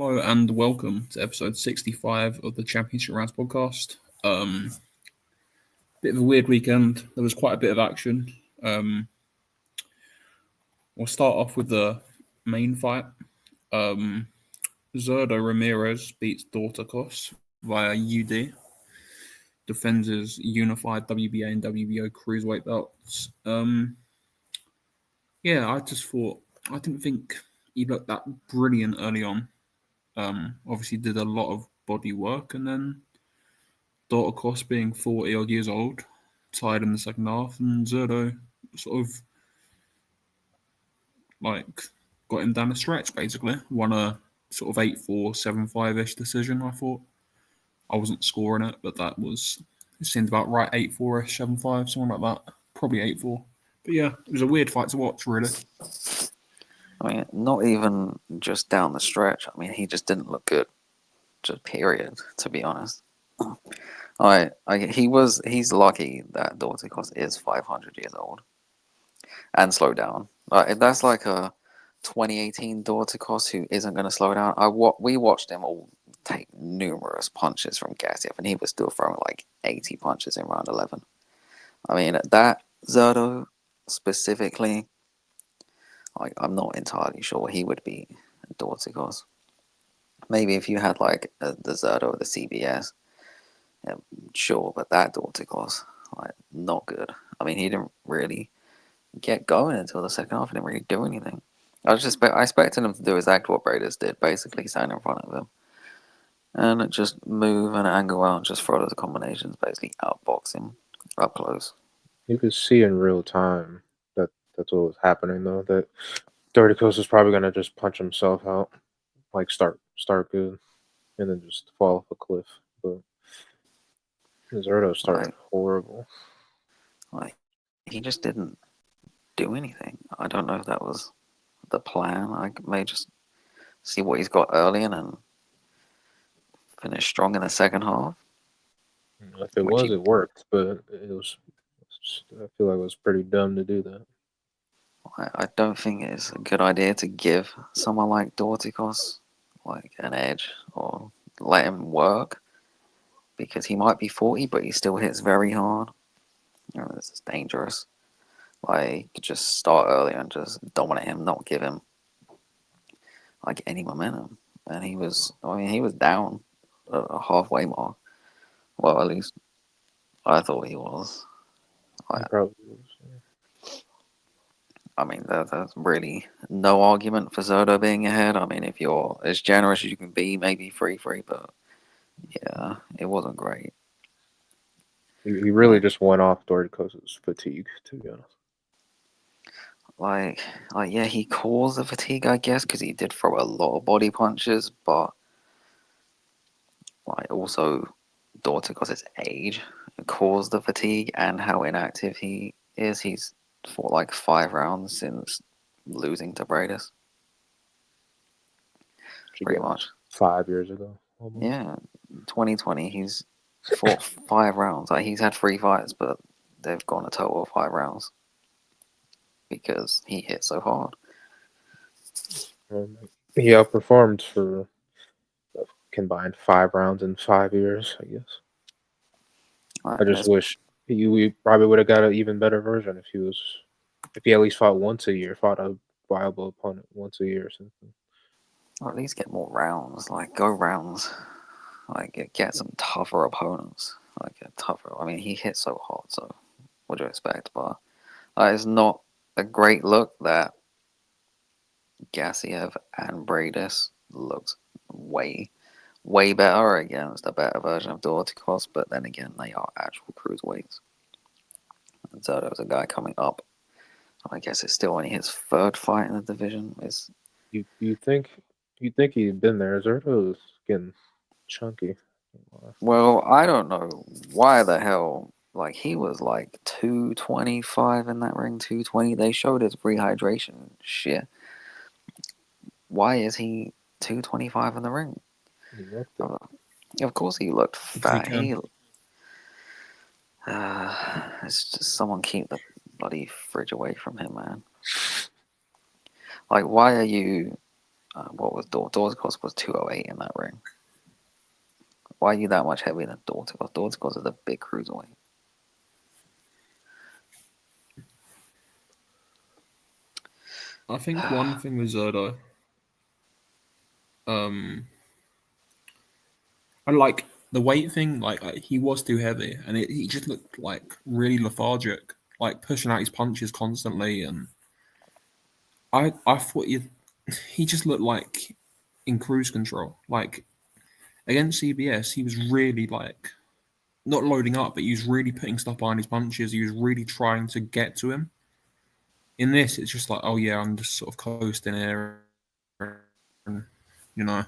Hello and welcome to episode 65 of the Championship Rounds podcast. Bit of a weird weekend. There was quite a bit of action. Um, we'll start off with the main fight. Um, Zurdo Ramirez beats Dorticos via UD. Defends his unified WBA and WBO cruiserweight belts. Yeah, I didn't think he looked that brilliant early on. Obviously did a lot of body work, and then Dorticos being 40 odd years old, tired in the second half, and Zurdo sort of like got him down the stretch basically. Won a sort of 8-4, 7-5 ish decision, I thought. I wasn't scoring it, but it seemed about right, 8-4 ish, 7-5, something like that. Probably 8-4. But yeah, it was a weird fight to watch, really. I mean, not even just down the stretch. I mean, he just didn't look good. Just period, to be honest. He's lucky that Dorticos is 500 years old and slow down. That's like a 2018 Dorticos who isn't going to slow down. We watched him all take numerous punches from Gassiev, and he was still throwing like 80 punches in round 11. I mean, that Zurdo specifically, I'm not entirely sure he would be Dorticos. Maybe if you had like the Zurdo or the CBS, yeah, sure, but that Dorticos, like, not good. I mean, he didn't really get going until the second half. He didn't really do anything. I expected him to do exactly what Bradis did, basically stand in front of him and just move and angle out and just throw those combinations, basically outbox him up close. You could see in real time that that's what was happening though. That Dorticos was probably gonna just punch himself out, like start good, and then just fall off a cliff. But Zurdo started Like, horrible. like he just didn't do anything. I don't know if that was the plan. I may just see what he's got early and then finish strong in the second half. If it Which was, he, it worked, but it was. I feel like it was pretty dumb to do that. I don't think it's a good idea to give someone like Dorticos like an edge or let him work because he might be 40, but he still hits very hard. This is dangerous. Like, you could just start early and just dominate him, not give him like any momentum. And he was down at a halfway mark. Well, at least I thought he was. I, It probably was. I mean, there's really no argument for Zurdo being ahead. I mean, if you're as generous as you can be, maybe 3-3, but yeah, it wasn't great. He really Like, just went off Dorticos' fatigue, to be honest. like, yeah, he caused the fatigue, I guess, because he did throw a lot of body punches, but like also Dorticos' age caused the fatigue and how inactive he is. He's fought like 5 rounds since losing to Bradis, pretty Again, much. 5 years ago, almost. Yeah, 2020, he's fought 5 rounds. Like, he's had 3 fights, but they've gone a total of 5 rounds because he hit so hard. Um, he outperformed for a combined 5 rounds in 5 years, I guess. I just There's wish we probably would have got an even better version if he at least fought once a year, fought a viable opponent once a year or something. or at least get more rounds. Like, go rounds. Like, get some tougher opponents. Like, a tougher. I mean, he hit so hard, so what do you expect? But it's not a great look that Gassiev and Bradis looked way, way better against a better version of Dorticos, but then again, they are actual cruiserweights. And so there was a guy coming up. I guess it's still only his third fight in the division. You think he'd been there? Zurdo's getting chunky. Well, I don't know why the hell. Like, he was like 225 in that ring, 220. They showed his rehydration shit. Why is he 225 in the ring? He looked it. Of course he looked Because he fat. can. It's just someone keep the bloody fridge away from him, man. Like, why are you What was Dorticos was 208 in that ring. Why are you that much heavier than Dorticos? Dorticos is a big cruiserweight. I think one thing with Zurdo, I like the weight thing. Like he was too heavy, and he just looked like really lethargic, like pushing out his punches constantly. And I thought he just looked like in cruise control. Like against CBS, he was really like not loading up, but he was really putting stuff behind his punches. He was really trying to get to him. In this, it's just like, oh yeah, I'm just sort of coasting here, and you know,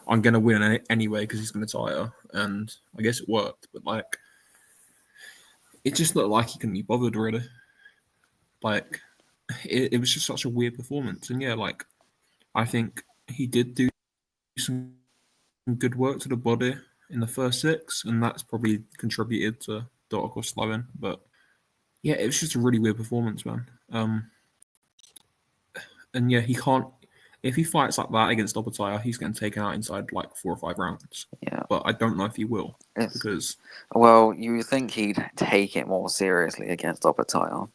I'm gonna win anyway because he's gonna tire, and I guess it worked. But like, it just looked like he couldn't be bothered really. Like, it was just such a weird performance, and yeah, like, I think he did do some good work to the body in the first six, and that's probably contributed to Dorticos slowing. But yeah, it was just a really weird performance, man. And yeah, he can't. If he fights like that against Obatiah, he's getting taken out inside like 4 or 5 rounds. Yeah. But I don't know if he will It's, because well, you think he'd take it more seriously against Obatiah.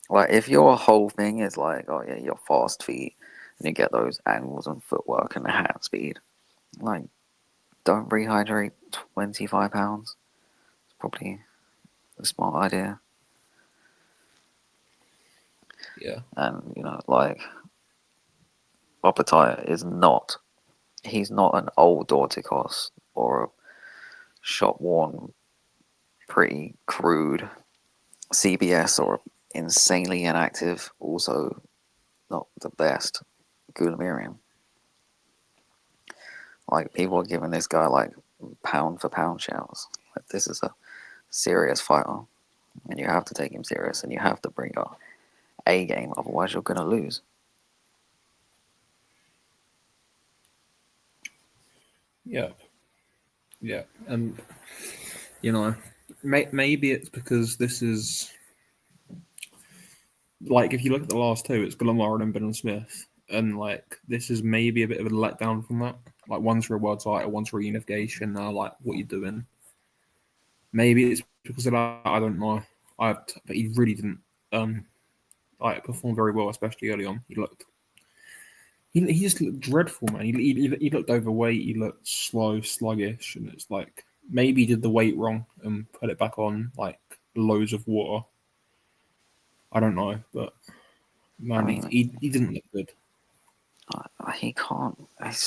Like, if your whole thing is like, oh yeah, your fast feet, and you get those angles and footwork and the hand speed, like, don't rehydrate 25 pounds. It's probably a smart idea. yeah, And, like, Obatiah is not, he's not an old Dorticos or a shot-worn, pretty crude CBS or insanely inactive, also not the best Gulamirian. Like, people are giving this guy like pound for pound shouts. Like, this is a serious fighter, and you have to take him serious, and you have to bring your A game, otherwise you're gonna lose. yeah, yeah, and maybe it's because this is like if you look at the last two, it's Glamar and Ben Smith, and like this is maybe a bit of a letdown from that. Like one's for a world title, one's for a unification. Now, like what you doing? Maybe it's because of that. I don't know. But he really didn't like perform very well, especially early on. He just looked dreadful, man. He looked overweight. He looked slow, sluggish, and it's like maybe he did the weight wrong and put it back on like loads of water. I don't know, but man, I mean, he didn't look good. he can't.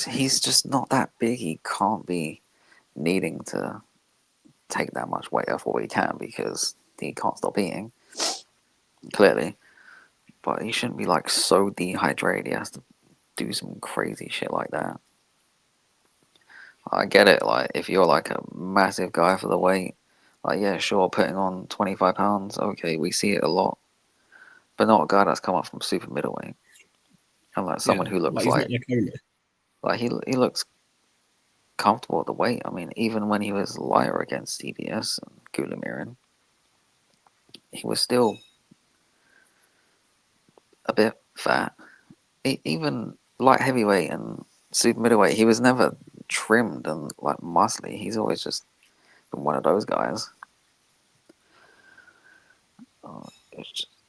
He's just not that big. He can't be needing to take that much weight off what he can because he can't stop eating. Clearly, but he shouldn't be like so dehydrated. He has to do some crazy shit like that. I get it. Like, if you're like a massive guy for the weight, like, yeah, sure, putting on 25 pounds, okay, we see it a lot, but not a guy that's come up from super middleweight. And like someone who looks he's not like he looks comfortable at the weight. I mean, even when he was lighter against CBS and Gulamirian, he was still a bit fat. Even light heavyweight and super middleweight, he was never trimmed and like muscly. He's always just been one of those guys.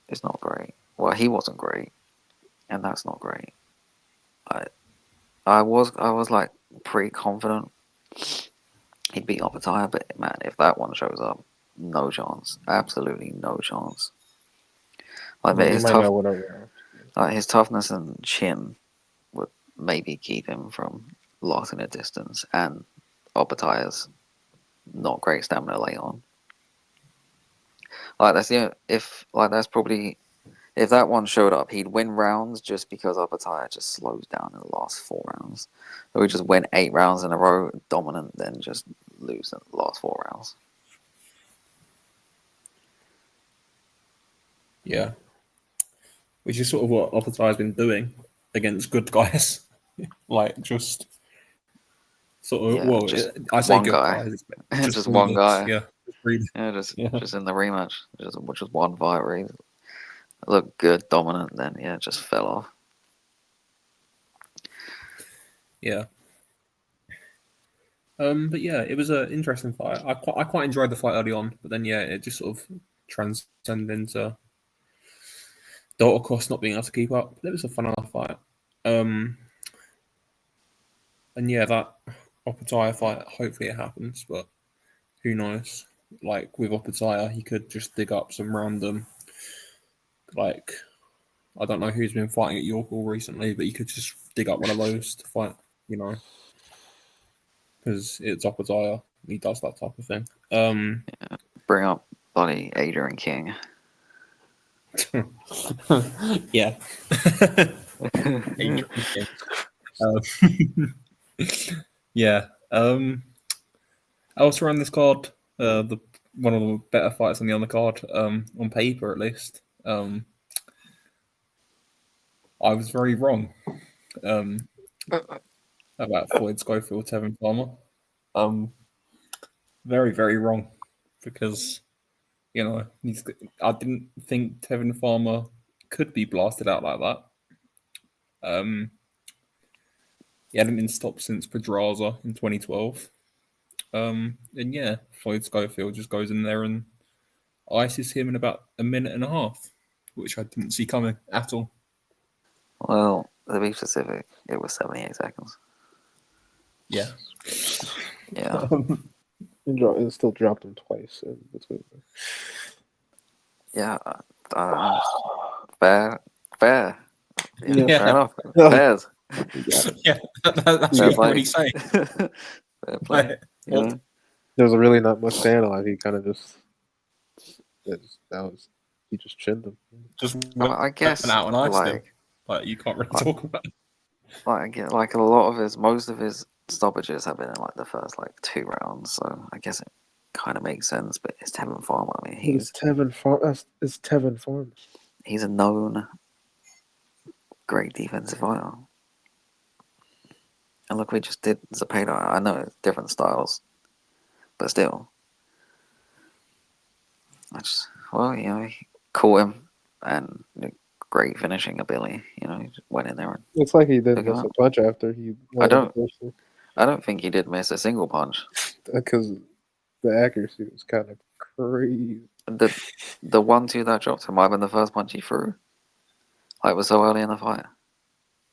It's not great. Well, he wasn't great, and that's not great. I was like pretty confident he'd beat Obatiah, but man, if that one shows up, no chance. Absolutely no chance. Like, but his toughness and chin would maybe keep him from lasting a distance, and Obatiah's not great stamina late on. Like, that's probably, if that one showed up, he'd win rounds just because Obatiah just slows down in the last 4 rounds. Or he'd just win 8 rounds in a row, dominant, then just lose in the last 4 rounds. Yeah, which is sort of what Obatiah's been doing against good guys, like just sort of. Yeah, Well, just I say one good guy. guys, Just one guy. Yeah, just in the rematch, which was one fight where he looked good, dominant, then yeah, just fell off. Yeah. But yeah, it was an interesting fight. I quite enjoyed the fight early on, but then yeah, it just sort of transcended into Dorticos not being able to keep up. It was a fun enough fight. Um, and yeah, that Opataya fight, hopefully it happens, but who knows? Like with Opataya, he could just dig up some random, like, I don't know who's been fighting at York all recently, but he could just dig up one of those to fight, because it's Opataya. He does that type of thing. Bring up bloody Adrian King. Yeah. Adrian King. Yeah. Else around this card, the one of the better fights on the undercard, on paper at least. I was very wrong about Floyd Schofield, Tevin Farmer. Very, very wrong because I didn't think Tevin Farmer could be blasted out like that. He hadn't been stopped since Pedraza in 2012. And yeah, Floyd Schofield just goes in there and ices him in about a minute and a half, which I didn't see coming at all. Well, to be specific, it was 78 seconds. Yeah. Yeah. It still dropped him twice in between. Yeah. Fair. Fair. Yeah, Yeah. fair enough. Yeah. Fairs. Yeah, that's Fair what play. he say. Fair play. You know? There's really not much to analyze. He kind of just he just chinned him. Just I guess out and iced him. like Like you can't really talk about it. I get like a lot of most of his stoppages have been in like the first like 2 rounds, so I guess it kind of makes sense. But it's Tevin Farmer. I mean, It's Tevin Farmer. he's a known great defensive fighter. And look, we just did Zepeda. I know it's different styles, but still, he caught him and great finishing ability. He just went in there and It's like he didn't took him miss a out. punch after he I landed don't. I don't think he did miss a single punch. because the accuracy was kind of crazy. The 1-2 that dropped him might have been the first punch he threw. Like, it was so early in the fight.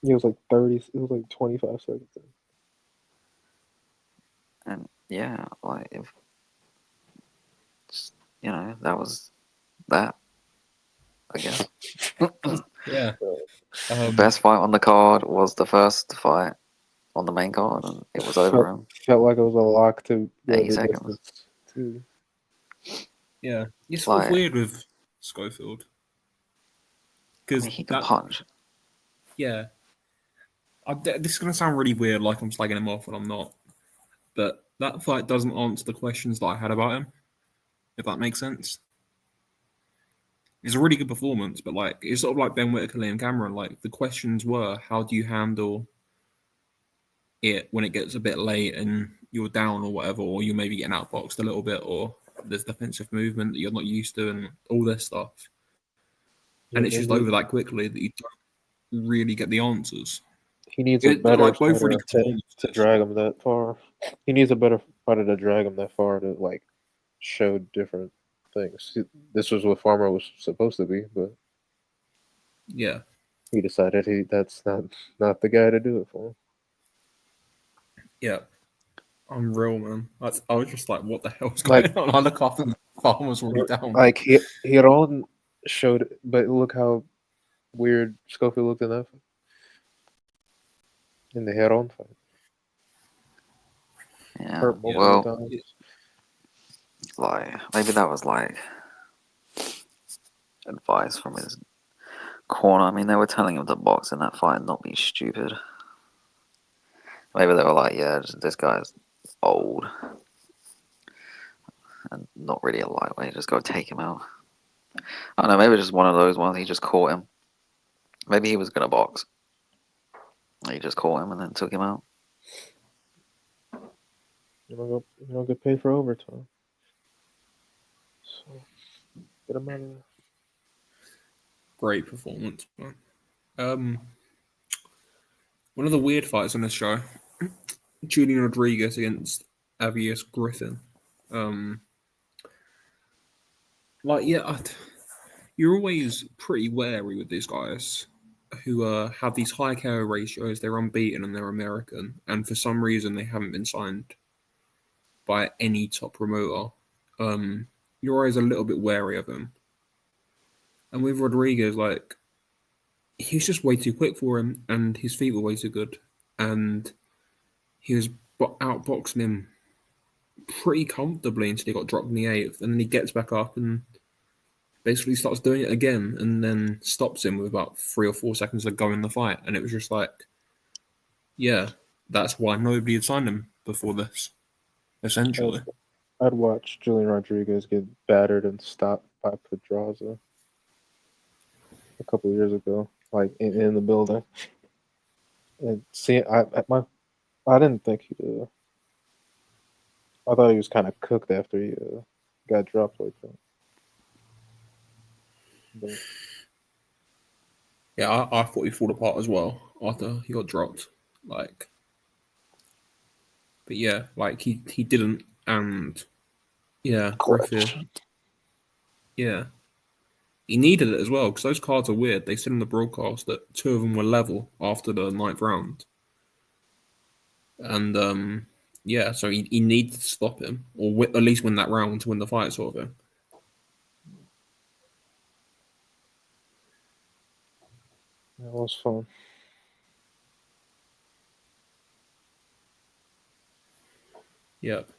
It was like 30. It was like 25 seconds. And yeah, like if that was that. I guess. Yeah. Best fight on the card was the first fight on the main card, and it was over in Felt like it was a lock to go 80 the seconds. distance, too. Yeah. It's sort of weird with Schofield. Because he can punch. Yeah. This is going to sound really weird, like I'm slagging him off when I'm not. But that fight doesn't answer the questions that I had about him, if that makes sense. It's a really good performance, but like it's sort of like Ben Whittaker, Liam Cameron. Like the questions were, how do you handle it when it gets a bit late and you're down or whatever, or you maybe getting outboxed a little bit, or there's defensive movement that you're not used to, and all this stuff. And it's just over that quickly that you don't really get the answers. He needs a better like both fighter really good to drag him that far. He needs a better fighter to drag him that far to like show different things. This was what Farmer was supposed to be, but yeah, he decided that's not the guy to do it for him. Yeah, I'm real, man. I was just like, what the hell's going on? I look after the Farmer's already down. Like Hiron showed, but look how weird Schofield looked in that fight. In the Hiron fight. Yeah. Hurt multiple times. Like maybe that was like advice from his corner. I mean, they were telling him to box in that fight and not be stupid. Maybe they were like, yeah, this guy's old and not really a lightweight. Just go take him out. I don't know. Maybe just one of those ones. He just caught him. Maybe he was gonna box. He just caught him and then took him out. You don't get paid for overtime. So get him out of there. Great performance, man. One of the weird fights on this show, Julian Rodriguez against Avius Griffin. Like, yeah, you're always pretty wary with these guys who have these high KO ratios. They're unbeaten and they're American, and for some reason they haven't been signed by any top promoter. You're always a little bit wary of him. And with Rodriguez, like, he's just way too quick for him, and his feet were way too good, and he was outboxing him pretty comfortably until he got dropped in the eighth, and then he gets back up and basically starts doing it again, and then stops him with about 3 or 4 seconds to go in the fight, and it was just like, yeah, that's why nobody had signed him before this, essentially. I'd watch Julian Rodriguez get battered and stopped by Pedraza a couple of years ago, like in the building. And see, I didn't think he'd. I thought he was kind of cooked after he got dropped like that. But Yeah, I thought he fall apart as well after he got dropped. Like, but yeah, like he didn't, and yeah, Griffith, yeah, he needed it as well because those cards are weird. They said in the broadcast that 2 of them were level after the ninth round, and yeah, so he needed to stop him or at least win that round to win the fight, sort of thing. it was fun. Yep.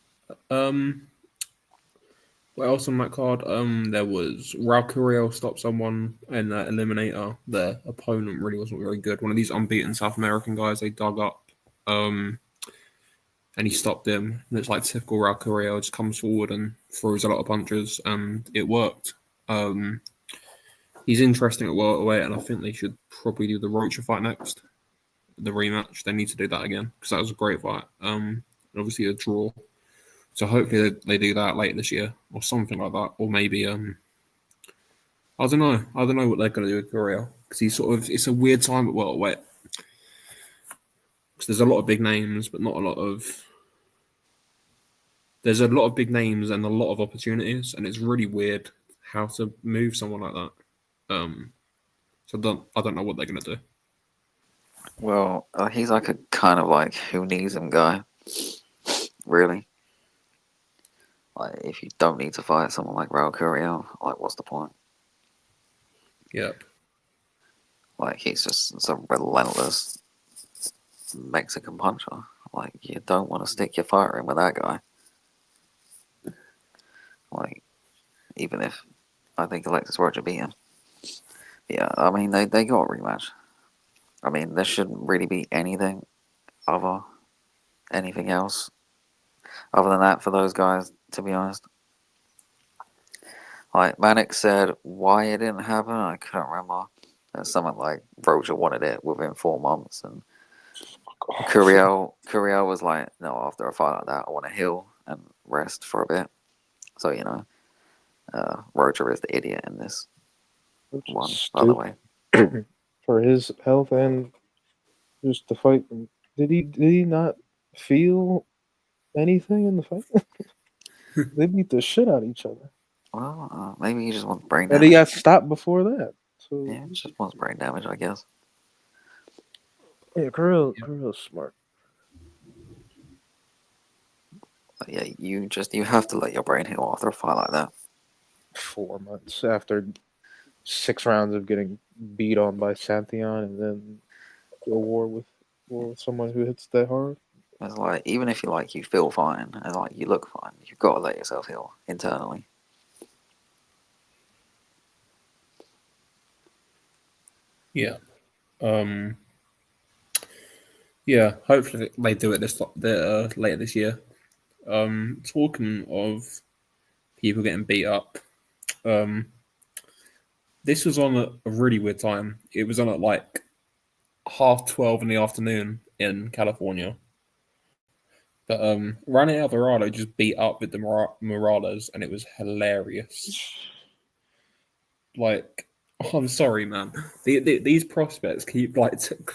What else on that card? There was Raul Curiel stopped someone in that eliminator. Their opponent really wasn't very good. One of these unbeaten South American guys they dug up. And he stopped him. And it's like typical Raul Curiel, just comes forward and throws a lot of punches, and it worked. He's interesting at welterweight, and I think they should probably do the Rocha fight next. The rematch. They need to do that again because that was a great fight. Obviously a draw. So hopefully they do that later this year or something like that, or maybe I don't know. I don't know what they're going to do with Curiel because he's sort of it's a weird time at welterweight because there's a lot of big names, but not a lot of. There's a lot of big names and a lot of opportunities, and it's really weird how to move someone like that. So I don't know what they're going to do. Well, he's like a kind of like who needs him guy, really. Like, if you don't need to fight someone like Raul Curiel, like, what's the point? Yep. Like, he's just some relentless Mexican puncher. Like, you don't want to stick your fighter in with that guy. Like, even if I think Alexis Rocha beat him. Yeah, I mean, they got a rematch. I mean, there shouldn't really be anything else other than that for those guys, to be honest. Like, Manic said why it didn't happen, I couldn't remember. There's something like Rocha wanted it within 4 months, and Curiel was like, no, after a fight like that, I want to heal and rest for a bit. So, you know, Rocha is the idiot in this one, by the way. For his health and just the fight, did he not feel anything in the fight? They beat the shit out of each other. Well, maybe he just wants brain And damage. he got stopped before that. So Yeah, he just wants brain damage, I guess. yeah, Curiel's smart. But yeah, you have to let your brain heal after a fight like that. 4 months after 6 rounds of getting beat on by Santion, and then go war with someone who hits that hard. It's like, even if you feel fine and like you look fine, you've got to let yourself heal internally. Yeah. Yeah. Hopefully they do it later this year. Talking of people getting beat up, this was on a really weird time. It was on at like 12:30 in the afternoon in California. But Rani Alvarado just beat up with the Morales, and it was hilarious. Like, Oh, I'm sorry, man. These prospects keep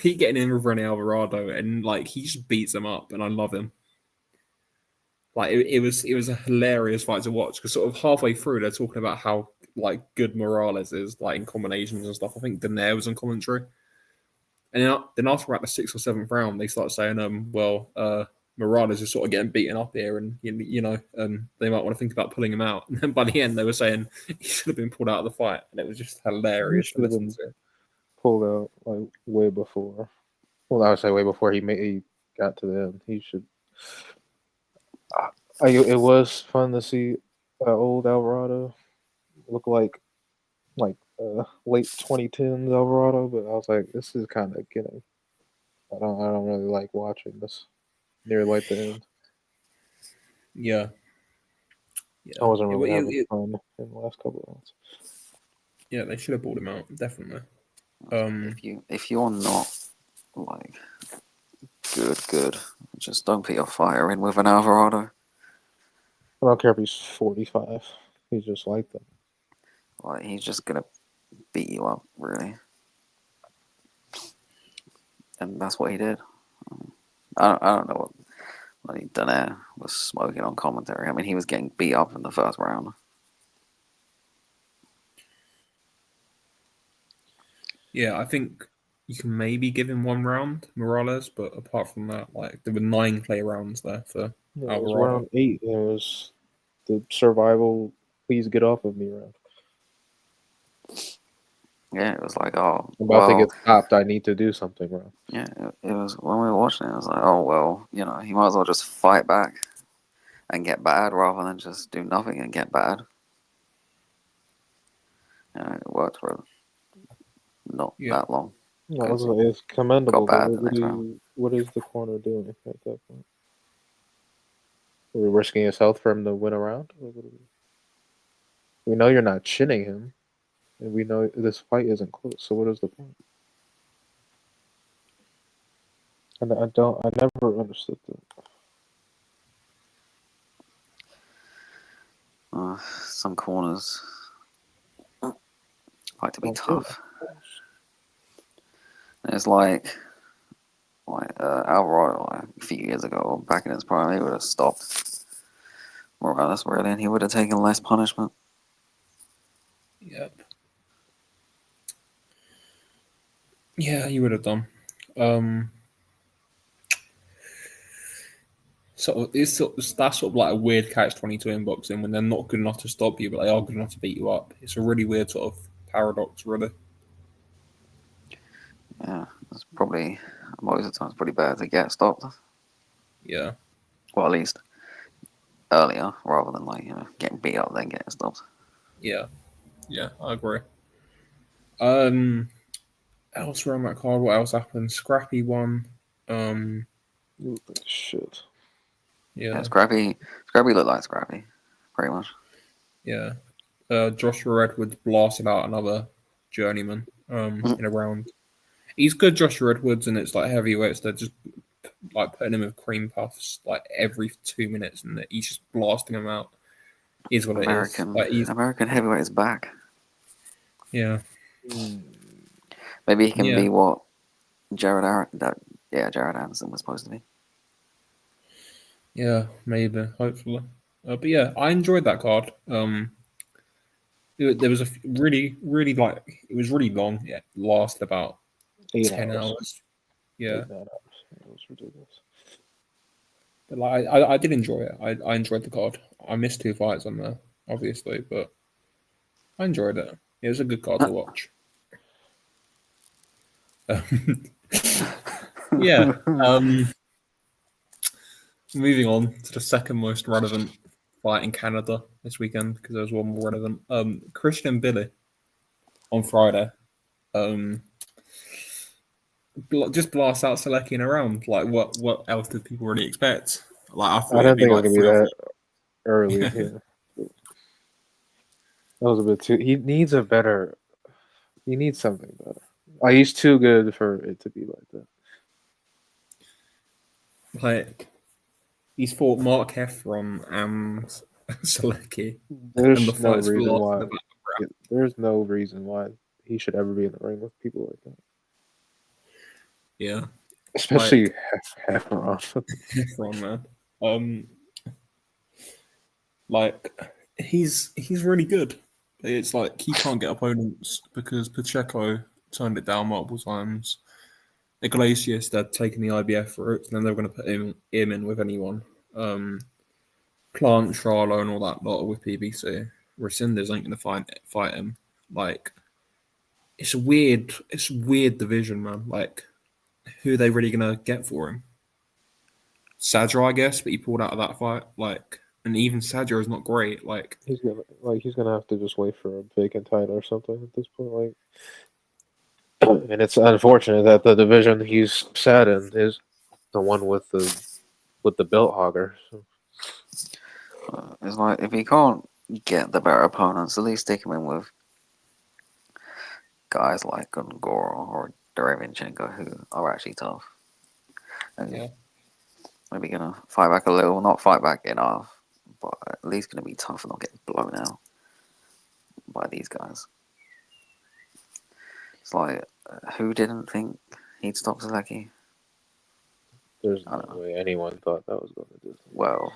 keep getting in with Rene Alvarado, and like he just beats them up, and I love him. Like it was a hilarious fight to watch because sort of halfway through they're talking about how like good Morales is like in combinations and stuff. I think Daenerys was on commentary, and then after about the sixth or seventh round, they start saying, Morales is sort of getting beaten up here, and they might want to think about pulling him out. And then by the end, they were saying he should have been pulled out of the fight, and it was just He hilarious to should have listen been to. pulled out like way before. Well, I would say way before he got to the end. He should. It was fun to see old Alvarado look like late 2010s Alvarado, but I was like, this is kind of getting. I don't really like watching this near like the end. Yeah, I yeah, wasn't really having fun in the last couple of rounds. yeah. They should have pulled him out, definitely. If you're not like good, just don't put your fire in with an Alvarado. I don't care if he's 45. He's just like that. Like he's just gonna beat you up, really. And that's what he did. I don't know what he done there was smoking on commentary. I mean, he was getting beat up in the first round. Yeah, I think you can maybe give him one round, Morales, but apart from that, like there were 9 play rounds there for Yeah, it was Alvarado. round 8. It was the survival, please get off of me round. Yeah, it was like, oh, I'm about to get stopped. I need to do something wrong. Yeah, it was when we were watching it. I was like, oh well, he might as well just fight back and get bad rather than just do nothing and get bad. It worked for not that long. No, it's commendable. Got bad But what is the corner doing at that point? Are we risking his health for him to win a round? We know you're not chinning him, and we know this fight isn't close. So what is the point? And I never understood that. Some corners like to be tough. And it's like Alvarado a few years ago, back in his prime, he would have stopped Morales really, and he would have taken less punishment. Yep. Yeah, you would have done. So that's sort of like a weird catch-22 in boxing when they're not good enough to stop you, but they are good enough to beat you up. It's a really weird sort of paradox, really. Yeah, it's probably most of the time it's pretty bad to get stopped. Yeah. Well, at least earlier, rather than getting beat up then getting stopped. Yeah, I agree. Elsewhere on that card, what else happened? Scrappy won. Shit. Yeah, Scrappy looked like Scrappy, pretty much. Yeah. Joshua Edwards blasted out another journeyman in a round. He's good, Joshua Edwards, and it's like heavyweights. They're just like putting him with cream puffs like every 2 minutes, and he's just blasting them out. Is what it is. Like, American heavyweight is back. Yeah. Maybe he can be what Jared Anderson was supposed to be. Yeah, maybe, hopefully. But yeah, I enjoyed that card. There was a really, really it was really long. Yeah, it lasted about 10 hours. Yeah, 8 hours. It was ridiculous. but like I did enjoy it. I enjoyed the card. I missed 2 fights on there, obviously, but I enjoyed it. It was a good card to watch. Yeah. Moving on to the second most relevant fight in Canada this weekend because there was one more relevant. Christian Billy on Friday. Just blast out Selecki in a round. Like what else did people really expect? Like I thought I didn't think it was like gonna be that early. Yeah. That was a bit too. He needs something better. He's too good for it to be like that. Like he's fought Mark Heffron and Selecki. There's no reason why. There's no reason why he should ever be in the ring with people like that, Yeah, especially half around. Efron, man. Like he's really good. It's like he can't get opponents because Pacheco turned it down multiple times. Iglesias had taken the IBF route, and then they were going to put him in with anyone. Plant, Charlo, and all that lot with PBC. Resendez ain't going to fight him. Like it's a weird division, man. Like who are they really going to get for him? Sadra, I guess, but he pulled out of that fight. Like, and even Sadra is not great. Like He's gonna have to just wait for a vacant title or something at this point. Like, and it's unfortunate that the division he's sat in is the one with the belt hogger. So. It's like if he can't get the better opponents, at least stick him in with guys like Goro or Derevinchenko who are actually tough. And yeah, maybe gonna fight back a little, not fight back enough, but at least gonna be tough and not get blown out by these guys. It's like, who didn't think he'd stop Zaleki? There's no way anyone thought that was going to do. Well,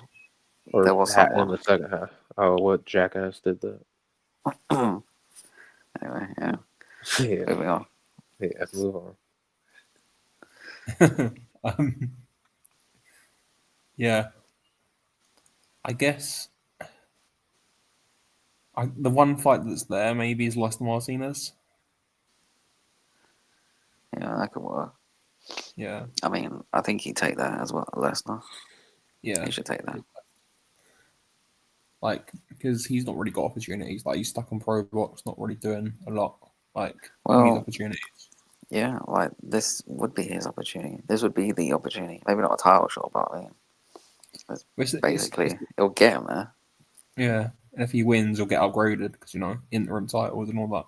Or there was in someone. the second half. Oh, what jackass did that? Anyway, yeah. Yeah, Moving on. yeah. Move on. Yeah. I guess the one fight that's there maybe is Lester Martinez. Yeah, that could work. Yeah, I mean, I think he'd take that as well, Lesnar. yeah. He should take that. Like because he's not really got opportunities. Like he's stuck on pro box, not really doing a lot. Like he needs Well, opportunities. yeah, like this would be his opportunity. This would be the opportunity. Maybe not a title shot, but I mean, basically, it'll get him there. Yeah, and if he wins, he'll get upgraded because interim titles and all that.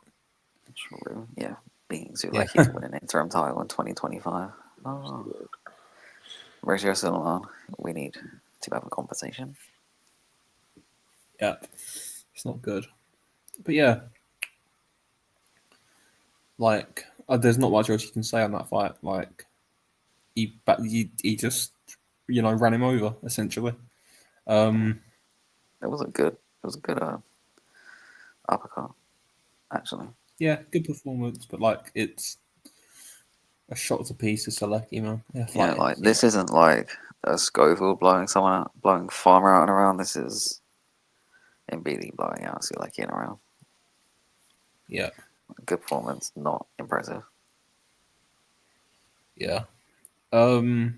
True. Yeah, being so Yeah. lucky to win an interim title in 2025. Oh, Ratio Silverman, we need to have a conversation. Yeah, it's not good. But yeah, like there's not much else you can say on that fight. Like he just ran him over essentially. It was a good uppercut, actually. Yeah, good performance, but like it's a shot to pieces. Selecki, man. Yeah, like this isn't like a Schofield blowing someone out, blowing Farmer out and around. This is Embiid blowing out Selecki and around. Yeah. Good performance, not impressive. Yeah. On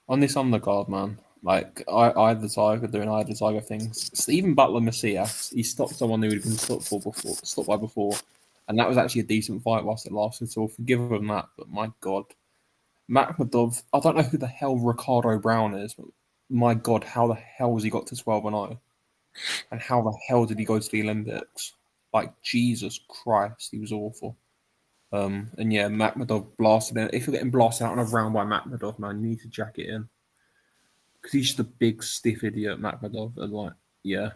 this undercard, man, like I the Tiger doing I the Tiger things. Stephen Butler Messias, he stopped someone who had been stopped by before, and that was actually a decent fight whilst it lasted. So we'll forgive him that. But my God, Makhmudov, I don't know who the hell Ricardo Brown is, but my God, how the hell has he got to 12-0? And how the hell did he go to the Olympics? Like Jesus Christ, he was awful. And yeah, Makhmudov blasted in. If you're getting blasted out in a round by Makhmudov, man, you need to jack it in. Because he's just a big stiff idiot, Makhmudov. And like, yeah.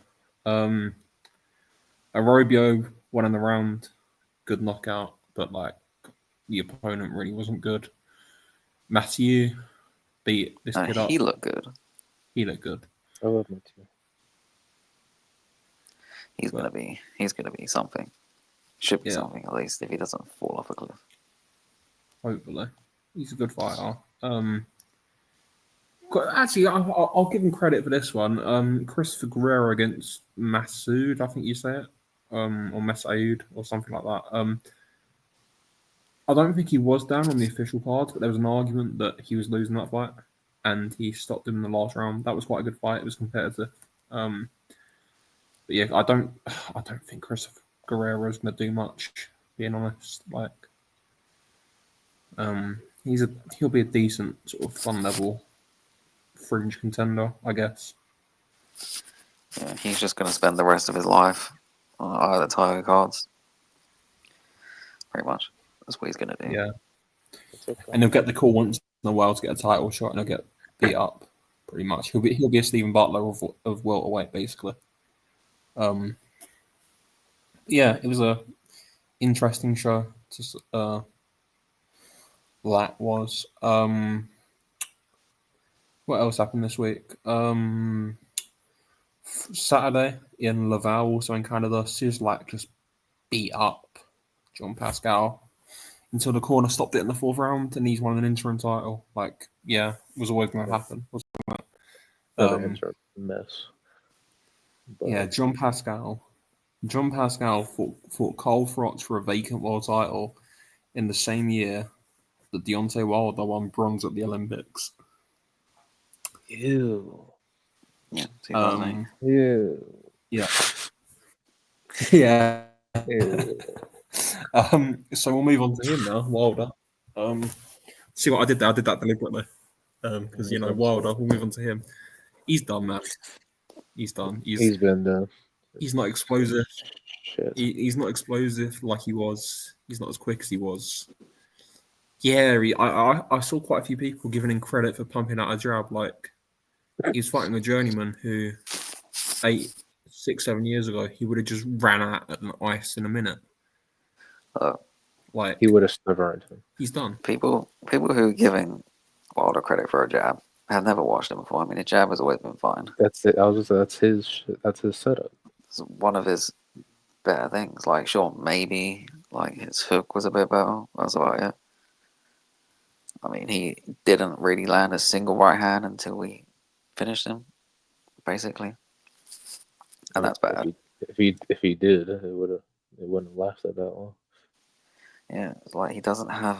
Arobio won in the round, good knockout, but like the opponent really wasn't good. Mathieu beat this kid up. He looked good. He looked good. I love Mathieu. He's gonna be something. Should be something at least if he doesn't fall off a cliff. Hopefully, he's a good fighter. Actually, I'll give him credit for this one. Christopher Guerrero against Masood, I think you say it, or Masood, or something like that. I don't think he was down on the official card, but there was an argument that he was losing that fight, and he stopped him in the last round. That was quite a good fight. It was competitive. But yeah, I don't think Christopher Guerrero is going to do much. Being honest, like, he'll be a decent sort of fun level fringe contender, I guess. Yeah, he's just going to spend the rest of his life on either Tiger cards. Pretty much. That's what he's going to do. Yeah. And he'll get the call once in a while to get a title shot, and he'll get beat up. Pretty much, he'll be a Stephen Butler of welterweight, basically. Yeah, it was a interesting show. That was. What else happened this week? Saturday in Laval, also in Canada, Sislak just beat up John Pascal until the corner stopped it in the fourth round, and he's won an interim title. Like, yeah, was always going to Yeah. happen. Another interim mess. But Yeah, John Pascal. John Pascal fought Cole Frotz for a vacant world title in the same year that Deontay Wilder won bronze at the Olympics. ew. Yeah, 2008. Ew. Yeah. Yeah. Ew. So we'll move on to him now, Wilder. See what I did there? I did that deliberately. Because Wilder, we'll move on to him. He's done, man. He's done. He's been done. He's not explosive. Shit. He's not explosive like he was. He's not as quick as he was. Yeah, I saw quite a few people giving him credit for pumping out a jab. Like, he's fighting a journeyman who 8, 6, 7 years ago, he would have just ran out at an ice in a minute. Like, He would have stubborned him. he's done. People who are giving Wilder credit for a jab have never watched him before. I mean, a jab has always been fine. That's it. That's his setup. It's one of his better things. Like, sure, maybe like his hook was a bit better. That's about it. I mean, he didn't really land a single right hand until we finished him, basically, and that's bad. If he did, it wouldn't have lasted that long. Yeah, it's like he doesn't have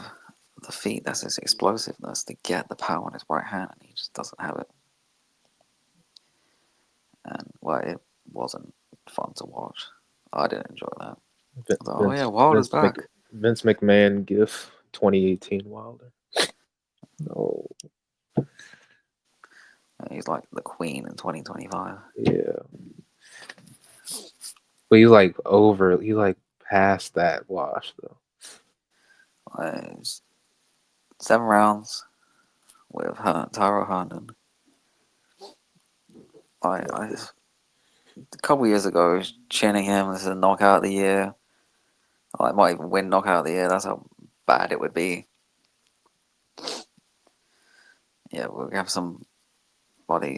the feet. That's his explosiveness to get the power in his right hand, and he just doesn't have it. And well, it wasn't fun to watch. I didn't enjoy that. Wilder's back. Vince McMahon gif 2018 Wilder. No. He's like the queen in 2025. Yeah. But he's like over. He's like past that wash though. 7 rounds with Tyrell Herndon. A couple years ago, I was chinning him. This is a knockout of the year. I might even win knockout of the year. That's how bad it would be. Yeah, we'll have somebody,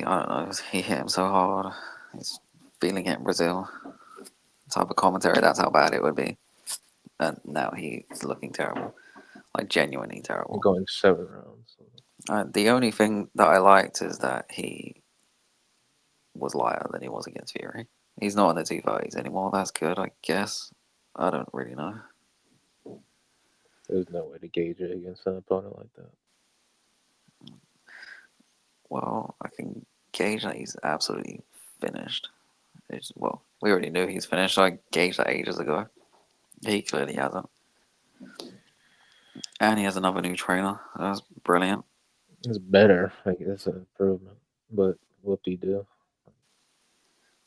I don't know, he hit him so hard. He's feeling it in Brazil. Type of commentary, that's how bad it would be. And now he's looking terrible. Like, genuinely terrible. Going 7 rounds. The only thing that I liked is that he was lighter than he was against Fury. He's not in the 230s anymore. That's good, I guess. I don't really know. There's no way to gauge it against an opponent like that. Well, I can gauge that he's absolutely finished. Well, we already knew he's finished. I gauged that ages ago. He clearly hasn't. And he has another new trainer. That's brilliant. It's better. Like, it's an improvement. But whoop-de-doo.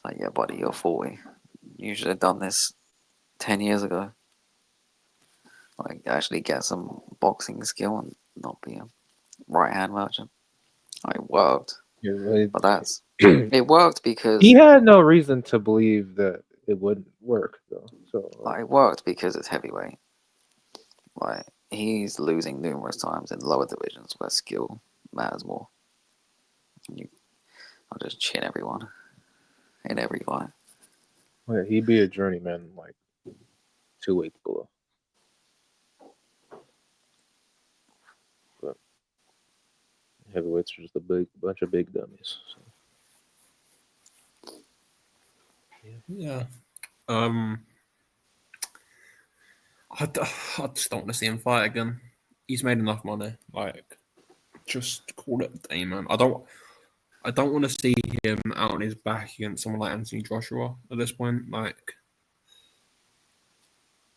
Like, yeah, buddy, you're 40. You should have done this 10 years ago. Like, actually get some boxing skill and not be a right-hand merchant. It worked. But that's... it worked because... He had no reason to believe that it wouldn't work, though. So it worked because it's heavyweight. Like, he's losing numerous times in lower divisions where skill matters more. I'll just chin everyone in every fight. yeah, he'd be a journeyman like 2 weights below. But heavyweights are just a bunch of big dummies. So. Yeah. I just don't want to see him fight again. He's made enough money. Like, just call it a day, man. I don't want to see him out on his back against someone like Anthony Joshua at this point. Like,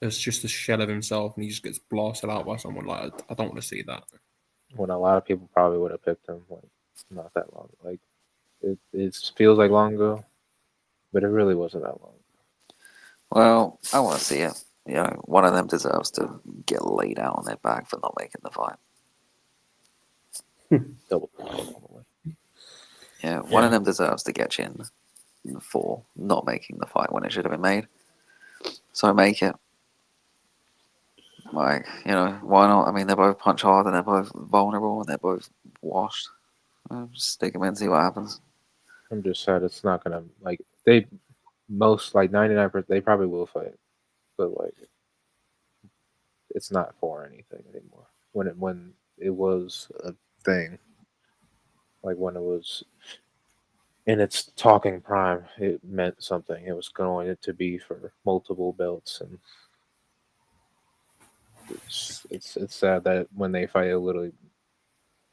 it's just a shell of himself, and he just gets blasted out by someone. Like, I don't want to see that. When a lot of people probably would have picked him, like, not that long. Like, it feels like long ago, but it really wasn't that long. Well, I want to see it. You know, one of them deserves to get laid out on their back for not making the fight. Double. Yeah, one of them deserves to get chinned for not making the fight when it should have been made. So make it. Like, why not? I mean, they both punch hard and they're both vulnerable and they're both washed. Just stick them in and see what happens. I'm just sad it's not gonna like they most like 99%. They probably will fight, but like it's not for anything anymore. When it was a thing, like when it was in its talking prime, it meant something. It was going to be for multiple belts, and it's sad that when they fight, it literally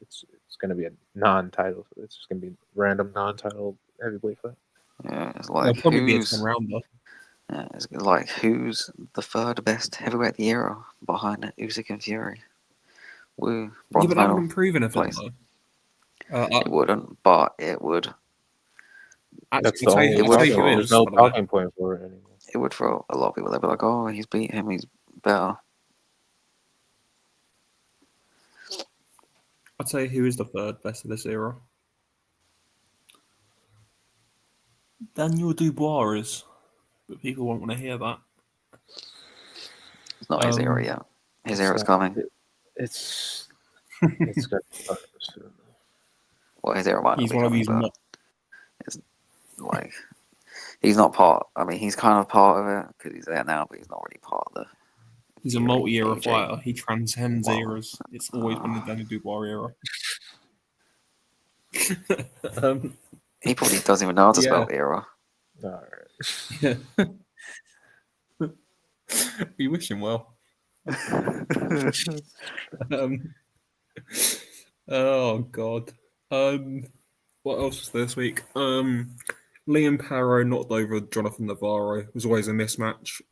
it's going to be a non-title. It's just going to be random non-title heavyweight fight. Yeah, it's It'll like probably be a 10 rounder. it's like who's the third best heavyweight of the era behind Usyk and Fury? Woo, Yeah, bronze but that medal wouldn't prove anything place. though. It wouldn't, but it would. That's I'll the only tell you talking. who There's is, no by the way. talking point for it anymore. It would for a lot of people. They'd be like, "Oh, he's beat him. He's better." I'll tell you who is the third best of this era. Daniel Dubois is, but people won't want to hear that. It's not his era yet. His era's coming. It's going to start soon. Well, his era might not He's be one of coming, these. but it's like he's not part. I mean, he's kind of part of it because he's there now, but he's not really part of the. He's a Fury, multi-era AJ. fighter. He transcends Wow. eras. It's always been the Daniel Dubois era. He probably doesn't even know how to Yeah. spell era. All Yeah. We wish him well. Oh God. What else was this week? Liam Parrow knocked over Jonathan Navarro. It was always a mismatch.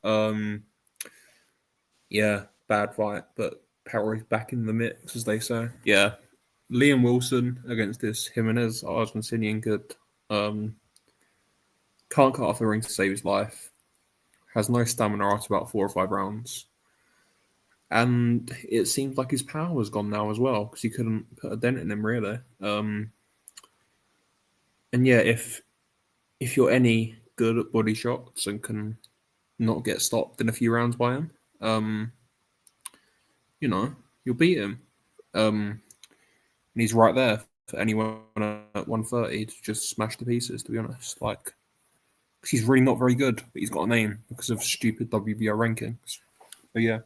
Yeah, bad fight, but Parrow's back in the mix, as they say. Yeah. Liam Wilson against this Jimenez Argentinian kid. Can't cut off the ring to save his life. Has no stamina after about 4 or 5 rounds. And it seems like his power was gone now as well because he couldn't put a dent in him really. And yeah, if you're any good at body shots and can not get stopped in a few rounds by him, you'll beat him. And he's right there for anyone at 130 to just smash to pieces. To be honest, like, 'cause he's really not very good, but he's got a name because of stupid WBO rankings. But yeah,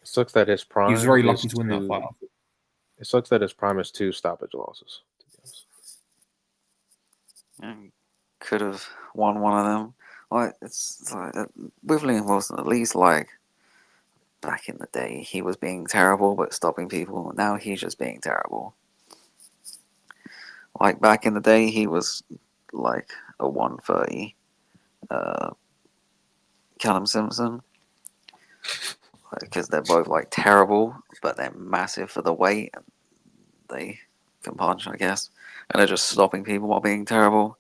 It sucks that his prime. he was very is lucky to win that fight. It sucks that his prime is 2 stoppage losses. To be honest. Could have won one of them. Like it's like with Liam Wilson, at least like back in the day, he was being terrible but stopping people. Now he's just being terrible. Like back in the day, he was like a 130 Callum Simpson, because they're both like terrible, but they're massive for the weight. And they can punch, I guess, and they're just stopping people while being terrible.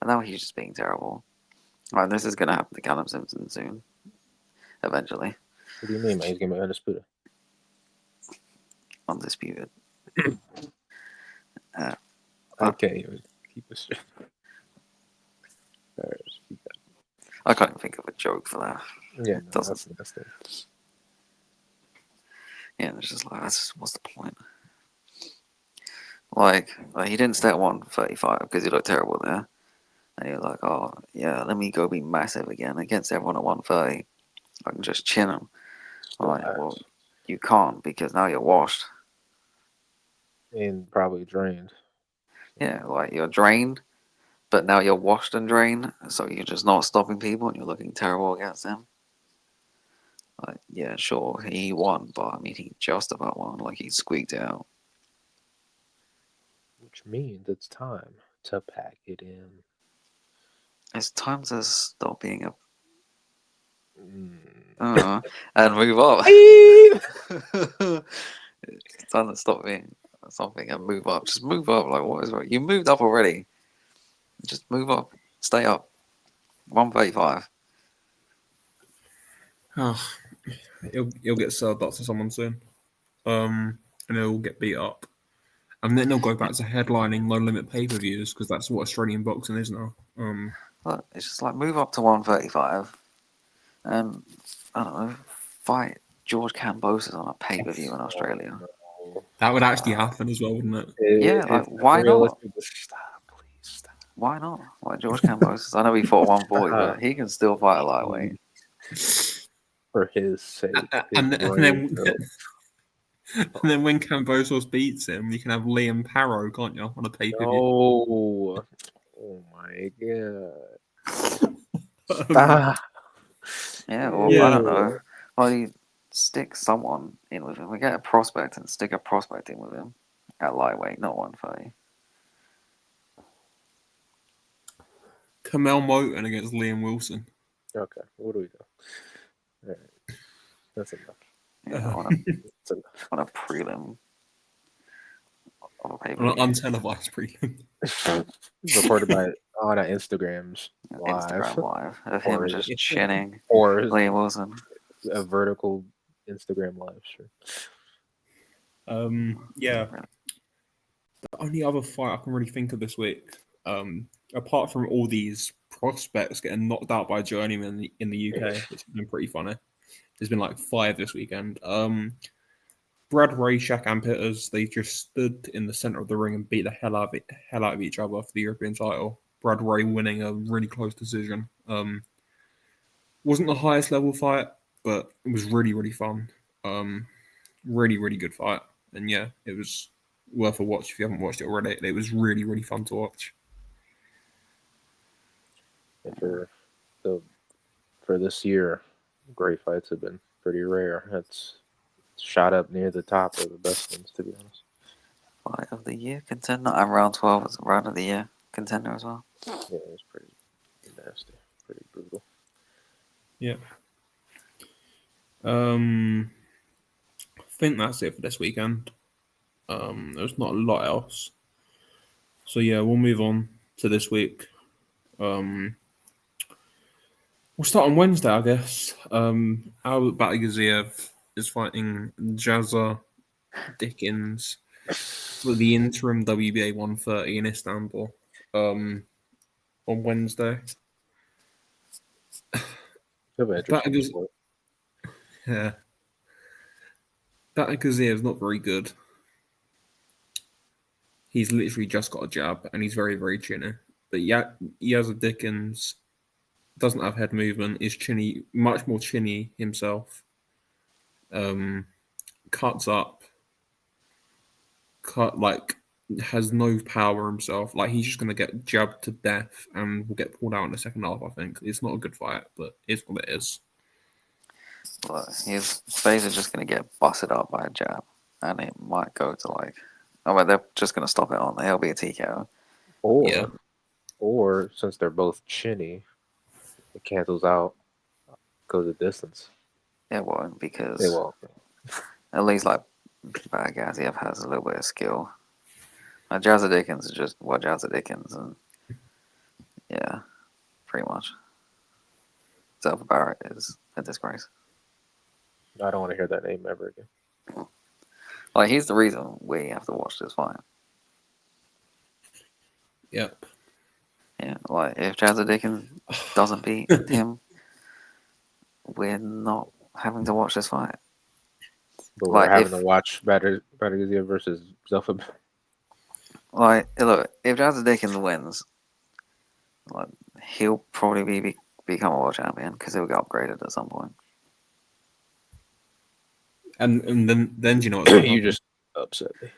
And now he's just being terrible. Right, this is gonna happen to Callum Simpson soon, eventually. What do you mean, man? He's gonna be undisputed. Undisputed. I can't even keep it straight. Alright, just keep that. I can't even think of a joke for that. Yeah, It doesn't. that's the. Yeah, it's just like what's the point? Like he didn't stay at 135 because he looked terrible there, and he was like, "Oh yeah, let me go be massive again against everyone at 130. I can just chin him." I'm like, well, you can't because now you're washed. And probably drained. Yeah, like you're drained, but now you're washed and drained, so you're just not stopping people and you're looking terrible against them. Like, yeah, sure, he won, but I mean, he just about won. Like, he squeaked it out. Which means it's time to pack it in. It's time to stop being a. And move up. It's time to stop being something and move up. Just move up. Like, what is wrong? You moved up already. Just move up. Stay up. 135. Oh, he'll get served up to someone soon, and he'll get beat up, and then he'll go back to headlining low limit pay-per-views because that's what Australian boxing is now. Look, it's just like move up to 135, and I don't know, fight George Cambosis on a pay-per-view in Australia? That would actually happen as well, wouldn't it? Yeah, like, It's why not? unrealistic, but stop, please stop. Why not? Like George Cambosis, I know he fought 140, but he can still fight a lightweight. For his sake. And his then, brain cells. and then when Cambosos beats him, you can have Liam Parrow, can't you, on a pay-per-view? No. Oh my god. Stop. Yeah, well, Yeah. I don't know. Well, you stick someone in with him. We get a prospect and stick a prospect in with him at lightweight, not 130. Kamel Moten against Liam Wilson. Okay, what do we do? All right. That's enough. Yeah, That's enough. on a prelim of a pay On an per untelevised prelim. Recorded by on Instagram's live. Instagram live of him Or- just chinning Or Liam Wilson. a vertical Instagram live stream. Yeah. The only other fight I can really think of this week, apart from all these prospects getting knocked out by journeymen in the UK, which has been pretty funny. There's been like 5 this weekend. Brad Ray, Shaq, and Pitters, they just stood in the center of the ring and beat the hell out of each other for the European title. Brad Ray winning a really close decision. Wasn't the highest level fight, but it was really, really fun. Really, really good fight. And yeah, it was worth a watch if you haven't watched it already. It was really, really fun to watch. And for this year, great fights have been pretty rare. It's shot up near the top of the best ones, to be honest. Fight of the year contender. And round 12 was round of the year contender as well. Yeah, it was pretty nasty, pretty brutal. Yeah. I think that's it for this weekend. There's not a lot else. So yeah, we'll move on to this week. We'll start on Wednesday, I guess. Albert Batagaziev is fighting Jazza Dickens for the interim WBA 130 in Istanbul on Wednesday. Interesting. Yeah. Bataguziev's not very good. He's literally just got a jab, and he's very, very chinny. But Yazza Dickens doesn't have head movement, is chinny, much more chinny himself. Cuts up, has no power himself. Like, he's just going to get jabbed to death and will get pulled out in the second half, I think. It's not a good fight, but it's what it is. Look, his face is just going to get busted up by a jab. And it might go to like... Oh, but they're just going to stop it on the LB TKO. Or since they're both chinny, it cancels out, goes a distance. It won't, because... It won't. At least, like, Bagaziev has a little bit of skill. Jazza Dickens is just what Jazza Dickens, and yeah, pretty much. Zelva Barrett is a disgrace. I don't want to hear that name ever again. Like, he's the reason we have to watch this fight. Yep. Yeah, like, if Jazza Dickens doesn't beat him, we're not having to watch this fight. But Like, we're having to watch Batagaziev versus Zelfa. Like, look, if Jazza Dickens wins, like, he'll probably become a world champion because he'll get upgraded at some point. And then do you know what? You just upset me.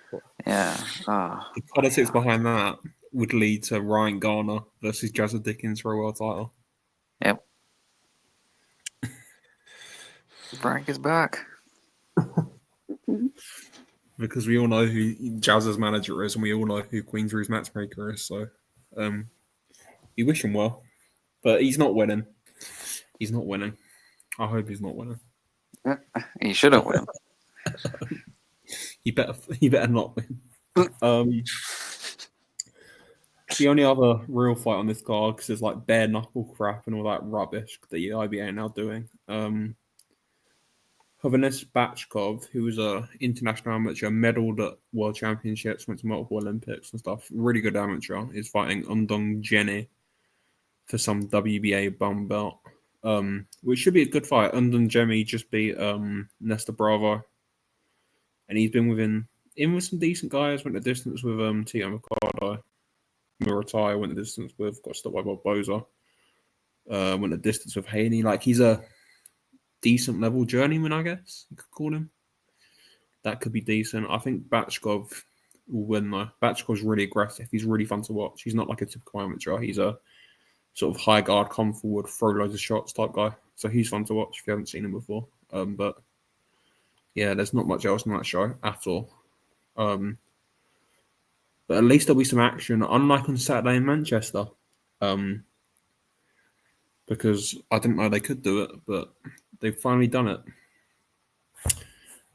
Yeah. The politics behind that would lead to Ryan Garner versus Jazza Dickens for a world title. Yep. Frank is back. Because we all know who Jazza's manager is, and we all know who Queensbury's matchmaker is. So, we wish him well, but he's not winning. He's not winning. I hope he's not winning. He shouldn't win. He better not win. The only other real fight on this card, because there's like bare knuckle crap and all that rubbish that the IBA are now doing. Hovhannes Bachkov, who was an international amateur, medaled at World Championships, went to multiple Olympics and stuff. Really good amateur. Is fighting Undong Jenny for some WBA bum belt. which should be a good fight. Undun Jemmy just beat Nesta Bravo, and he's been in with some decent guys. Went the distance with Tito Mercado. Muratai went the distance with, got stopped by Bob Boza. Went the distance with Haney. Like, he's a decent level journeyman, I guess you could call him. That could be decent. I think Batchkov will win though. Batchkov's really aggressive. He's really fun to watch. He's not like a typical amateur. He's a sort of high guard, come forward, throw loads of shots type guy. So he's fun to watch if you haven't seen him before. But yeah, there's not much else in that show at all. But at least there'll be some action, unlike on Saturday in Manchester. Because I didn't know they could do it, but they've finally done it.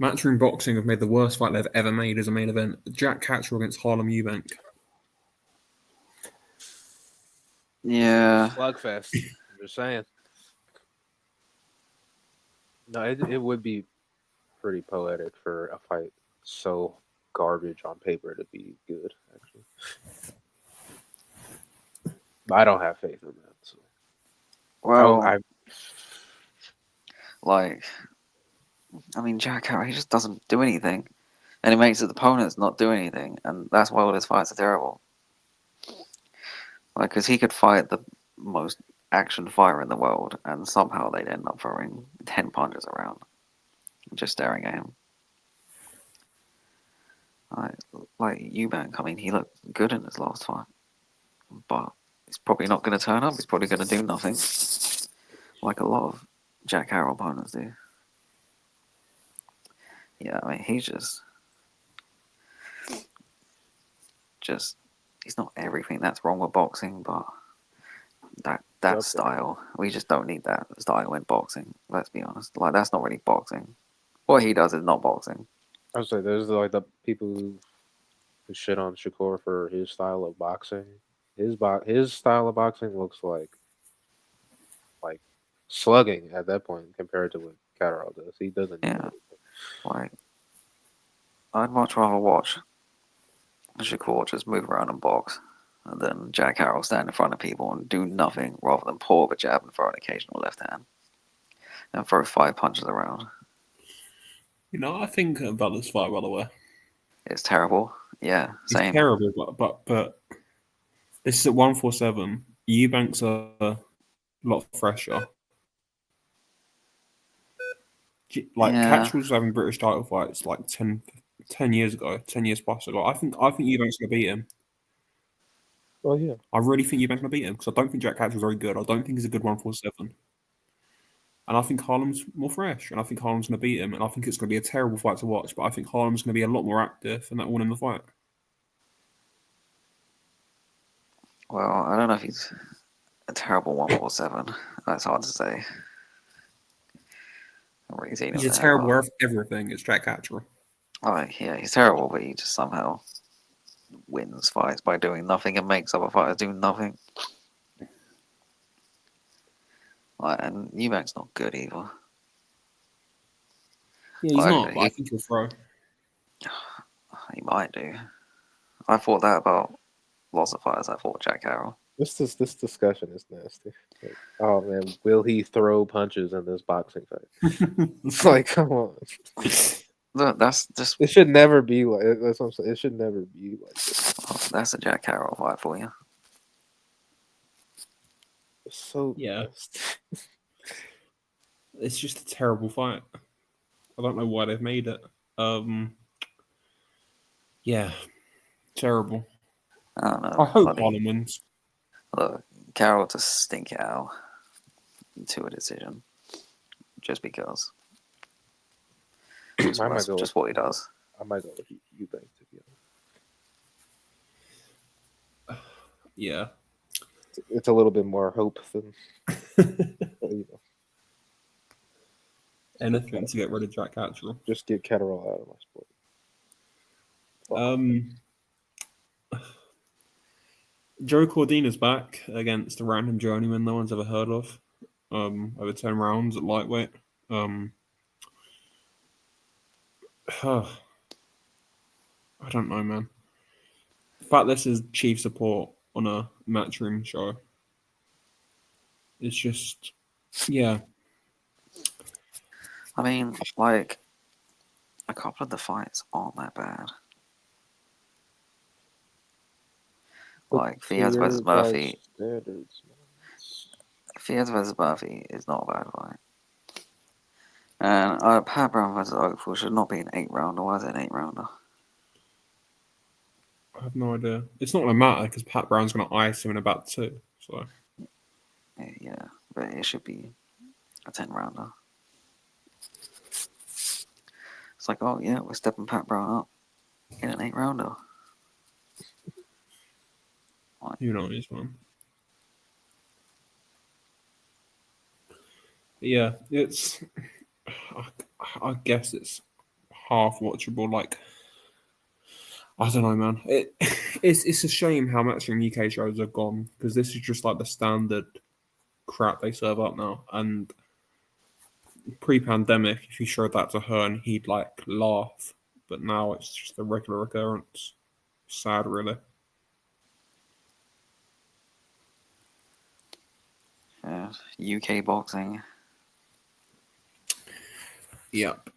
Matchroom Boxing have made the worst fight they've ever made as a main event. Jack Catchell against Harlem Eubank. Yeah. Slugfest. I'm just saying. No, it would be pretty poetic for a fight so garbage on paper to be good, actually. But I don't have faith in that. So. Well, I mean, Jack Harrow, he just doesn't do anything. And it makes his opponents not do anything. And that's why all his fights are terrible. Like, because he could fight the most action fighter in the world, and somehow they'd end up throwing 10 punches around, just staring at him. Like Eubank, I mean, he looked good in his last fight. But he's probably not going to turn up. He's probably going to do nothing. Like a lot of Jack Harrow opponents do. Yeah, I mean, he's just he's not everything that's wrong with boxing, but that style, we just don't need that style in boxing. Let's be honest. Like, that's not really boxing. What he does is not boxing. I would say there's like the people who shit on Shakur for his style of boxing. His style of boxing looks like slugging at that point compared to what Catterall does. He doesn't. Yeah, like I'd much rather watch Shakur just move around and box, and then Jack Harrow stand in front of people and do nothing rather than pull up a jab and throw an occasional left hand and throw 5 punches around. You know, I think about this fight, by the way. It's terrible. Yeah, same. It's terrible, but this is at 147. Eubank's a lot fresher. Like, Catch was having British title fights like 10 years ago, 10 years plus ago. I think Eubank's going to beat him. Well, yeah. I really think Eubank's going to beat him because I don't think Jack Catch was very good. I don't think he's a good 147. And I think Harlem's more fresh, and I think Harlem's going to beat him, and I think it's going to be a terrible fight to watch, but I think Harlem's going to be a lot more active, and that will win the fight. Well, I don't know if he's a terrible 147. That's hard to say. He's a terrible everything. It's Jack Catcher. Oh, yeah, he's terrible, but he just somehow wins fights by doing nothing and makes other fighters do nothing. And Eubank's not good either. Yeah, he's not, but I think he'll throw. He might do. I thought that about lots of fighters. I thought Jack Harrow. This discussion is nasty. Like, oh man, will he throw punches in this boxing fight? It's like, come on. Look, that's just. It should never be like. That's what I'm saying. It should never be like this. Oh, that's a Jack Harrow fight for you. It's so nasty. It's just a terrible fight. I don't know why they've made it. Yeah, terrible. I don't know. I hope Harlem wins. Look, Carroll to stink it out to a decision, just because. Just what he does. I might go with Eubank to be honest. Yeah, it's a little bit more hope than anything to get rid of Jack Catcher. Just get Catterall out of my sport. Joe Cordina's back against a random journeyman no one's ever heard of. Over 10 rounds at lightweight. I don't know, man. The fact this is chief support on a Matchroom show, it's just Yeah, I mean, like, a couple of the fights aren't that bad. But Like, to Fiaz your versus guys' Murphy. standards, man, it's Fiaz versus Murphy is not a bad fight. And Pat Brown versus Oakford should not be an 8-rounder. Why is it an 8-rounder? I have no idea. It's not going to matter because Pat Brown's going to ice him in about 2. So Yeah, but it should be a 10-rounder. It's like, oh yeah, we're stepping Pat Brown up in an 8-rounder. who knows, man. But yeah, it's. I guess it's half watchable. Like, I don't know, man. It's a shame how much in UK shows have gone because this is just like the standard crap they serve up now. And pre-pandemic, if you showed that to Hearn, he'd like laugh. But now it's just a regular occurrence. Sad, really. Yeah, UK boxing. Yep.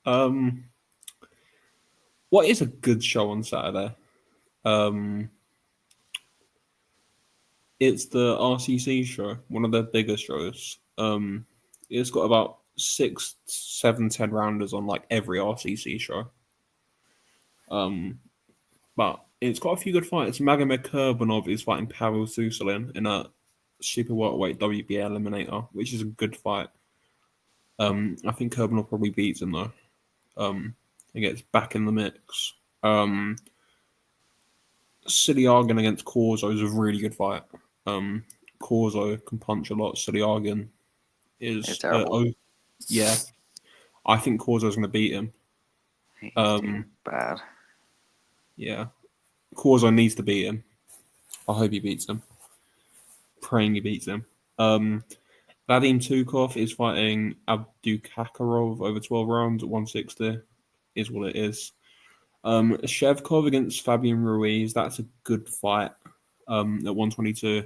um, what is a good show on Saturday? Um, it's the RCC show, one of their bigger shows. It's got about 6, 7, 10 rounders on like every RCC show. But it's got a few good fights. Magomed Kurbanov is fighting Pavel Susalin in a super welterweight WBA eliminator, which is a good fight. I think Kurbanov probably beats him though. He gets back in the mix. Siliargan against Corzo is a really good fight. Corzo can punch a lot. Siliargan He's is terrible. yeah. I think Corzo's going to beat him. He's Um, bad. yeah, Corzo needs to beat him. I hope he beats him. Praying he beats him. Vadim Tukov is fighting Abdukakarov over 12 rounds at 160. Is what it is. Shevkov against Fabian Ruiz. That's a good fight. At 122,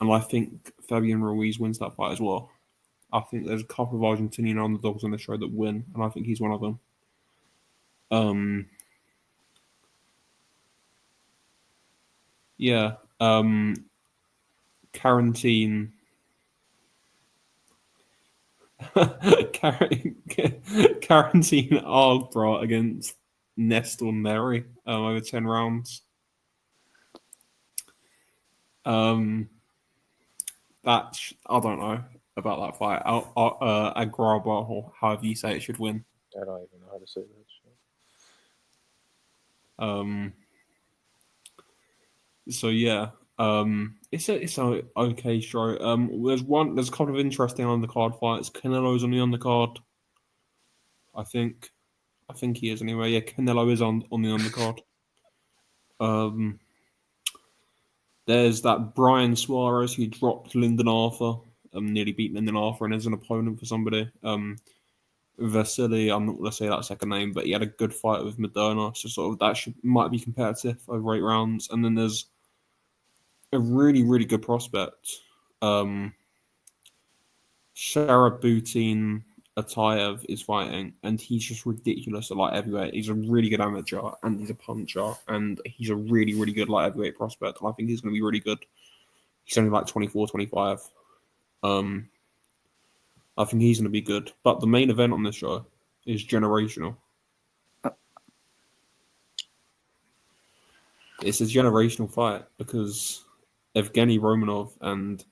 and I think Fabian Ruiz wins that fight as well. I think there's a couple of Argentinian underdogs on the show that win, and I think he's one of them. Yeah. Quarantine. Quarantine Argbra against Nestor Neri over 10 rounds. That's I don't know about that fight. Agraba, or however you say it, should win. I don't even know how to say that shit. So yeah, it's a okay show. There's a couple of interesting undercard fights. Canelo's on the undercard. I think he is anyway. Yeah, Canelo is on the undercard. There's that Brian Suarez who dropped Lyndon Arthur, nearly beat Lyndon Arthur, and is an opponent for somebody. Vasily, I'm not going to say that second name, but he had a good fight with Moderna, so sort of that might be competitive over 8 rounds. And then there's a really, really good prospect. Sharabutin Atayev is fighting, and he's just ridiculous at light heavyweight. He's a really good amateur, and he's a puncher, and he's a really, really good light heavyweight prospect. And I think he's going to be really good. He's only like 24, 25. I think he's going to be good. But the main event on this show is generational. It's a generational fight because Evgeny Romanov and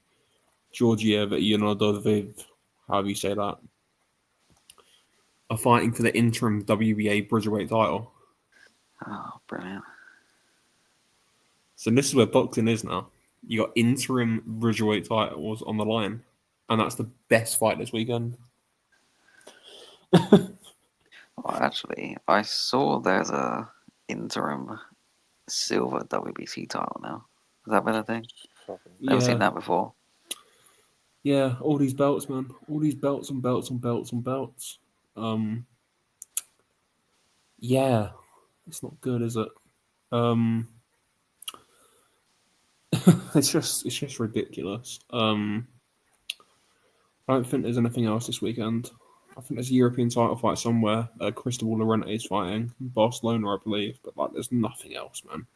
Georgiev Yonodov, however you say that, are fighting for the interim WBA Bridgerweight title. Oh, brilliant. So this is where boxing is now. You got interim Bridgerweight titles on the line, and that's the best fight this weekend. Well, actually, I saw there's a interim silver WBC title now. Has that been a thing? Never seen that before. Yeah, all these belts, man. All these belts and belts and belts and belts. Yeah, it's not good, is it? It's just ridiculous. I don't think there's anything else this weekend. I think there's a European title fight somewhere. Cristobal Llorente is fighting in Barcelona, I believe, but like, there's nothing else, man.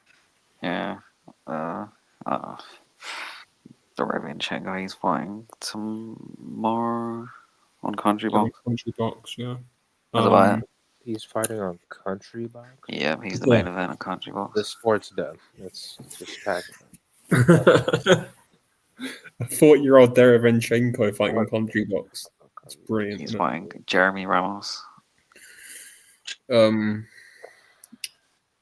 Yeah. Derevianchenko, he's fighting tomorrow on Country Yeah, Box. country box, yeah. That's about it. He's fighting on Country Box. Yeah, he's the Yeah. main event of Country Box. The sport's dead. Let's just pack it. A 40-year-old Derevianchenko fighting on country box. It's brilliant. He's Isn't fighting Jeremy Ramos. it?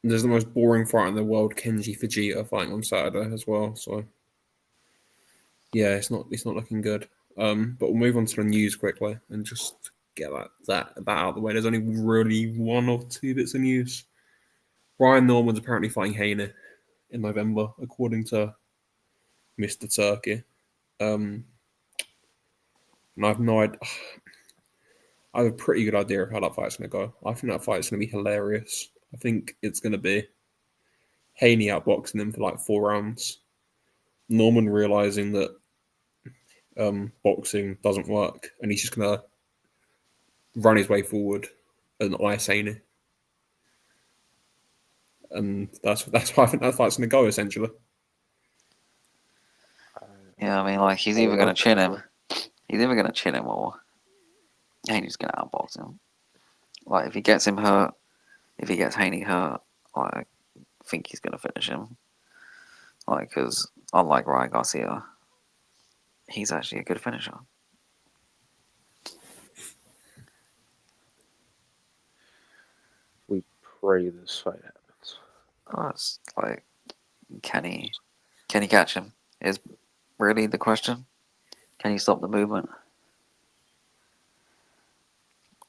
There's the most boring fight in the world, Kenji Fujita fighting on Saturday as well. So yeah, it's not looking good. But we'll move on to the news quickly and just get that out of the way. There's only really one or two bits of news. Ryan Norman's apparently fighting Haney in November, according to Mr. Turkey. And I've no idea. I have a pretty good idea of how that fight's going to go. I think that fight's going to be hilarious. I think it's going to be Haney outboxing him for like 4 rounds. Norman realizing that boxing doesn't work, and he's just going to run his way forward and ice Haney. And that's why I think that fight's going to go, essentially. Yeah, I mean, like, he's either going to chin him. He's either going to chin him or Haney's going to outbox him. Like, if he gets him hurt, if he gets Haney hurt, I think he's going to finish him. Like, because unlike Ryan Garcia, he's actually a good finisher. We pray this fight happens. Oh, it's like, can he catch him? Is really the question. Can he stop the movement?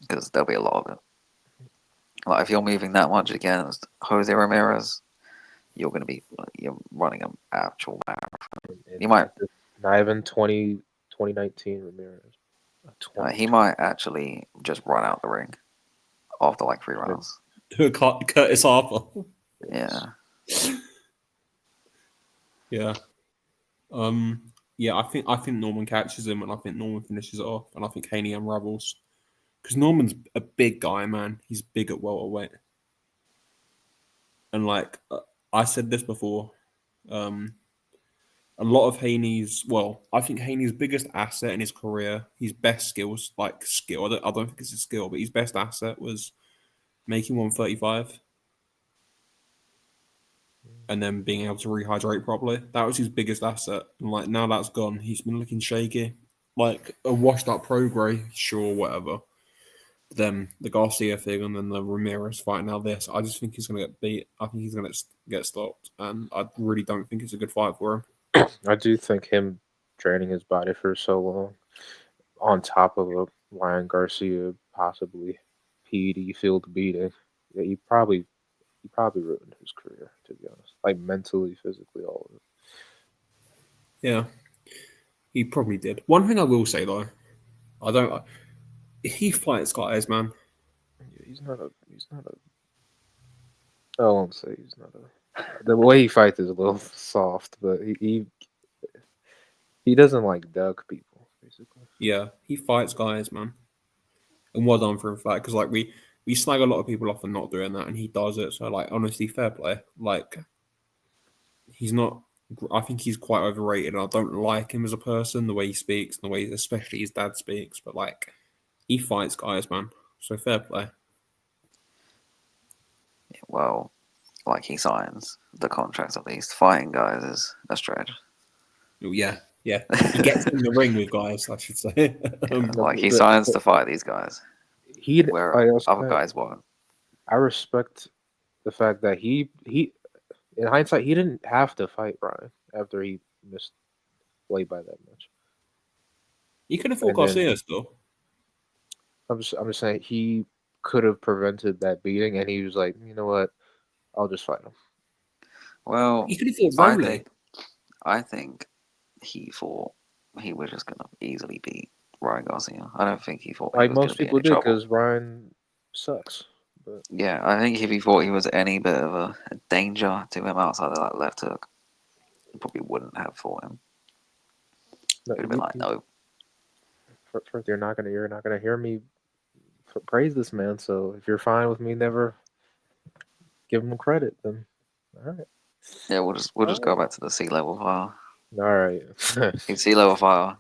Because there'll be a lot of it. Like, if you're moving that much against Jose Ramirez, you're running an actual marathon. You might. Not even 2019 Ramirez. He might actually just run out the ring after like 3 rounds. Curtis Harper. Yeah. Yeah. Yeah, I think Norman catches him, and I think Norman finishes it off, and I think Haney unravels. Because Norman's a big guy, man. He's big at welterweight. And like I said this before, a lot of Haney's, I think Haney's biggest asset in his career, his best skills, like skill, I don't think it's his skill, but his best asset was making 135 and then being able to rehydrate properly. That was his biggest asset. And like now that's gone, he's been looking shaky. Like a washed up pro grey, sure, whatever. Then the Garcia thing and then the Ramirez fight. Now this, I just think he's going to get beat. I think he's going to get stopped, and I really don't think it's a good fight for him. I do think him training his body for so long, on top of a Ryan Garcia possibly PED field beating, yeah, he probably ruined his career, to be honest. Like mentally, physically, all of it. Yeah, he probably did. One thing I will say though, he fights guys, man. Yeah, he's not a. I won't say he's not a. The way he fights is a little soft, but he doesn't like duck people, basically. Yeah, he fights guys, man. And well done for him for that, because like we slag a lot of people off for not doing that, and he does it. So like, honestly, fair play. Like, he's not. I think he's quite overrated, and I don't like him as a person, the way he speaks, and the way, especially his dad speaks. But like, he fights guys, man. So fair play. Well, like he signs the contracts at least. Fighting guys is a stretch. Yeah. He gets in the ring with guys, I should say. Like he signs to fight these guys. Where other guys won't. I respect the fact that he in hindsight he didn't have to fight Ryan after he missed weight by that much. He could have fought Garcia still. I'm just saying he could have prevented that beating, and he was like, you know what, I'll just fight him. Well, he could have fought Rowley. I think he thought he was just gonna easily beat Ryan Garcia. I don't think he thought like most people did, because Ryan sucks. But yeah, I think if he thought he was any bit of a danger to him outside of that left hook, he probably wouldn't have fought him. He would have been like, no. first, you're not gonna hear me praise this man. So if you're fine with me never give him credit, then all right. Yeah, we'll just go back to the sea level file. All right. Sea level file.